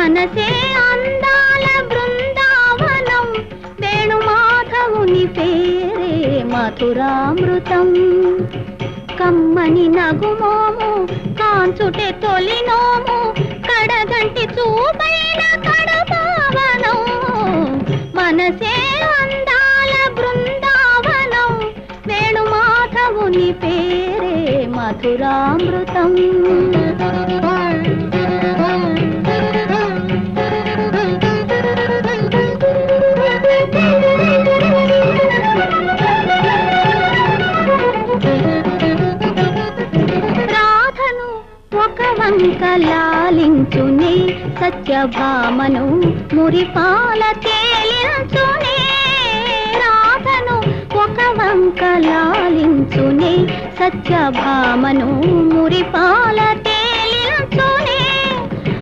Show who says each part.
Speaker 1: మనసే అందాల బృందావనం వేణుమాధవుని పేరే మధురామృతం కమ్మని నగుమోము కాంచుటే తొలినోము కడగంటి చూపైన కడపావనం మనసే అందాల బృందావనం వేణుమాధవుని పేరే మధురామృతం లాలించునే సత్యభామను మురిపాల తేలించునే రాధను ఒక వంక లాలించునే సత్యభామను మురిపాల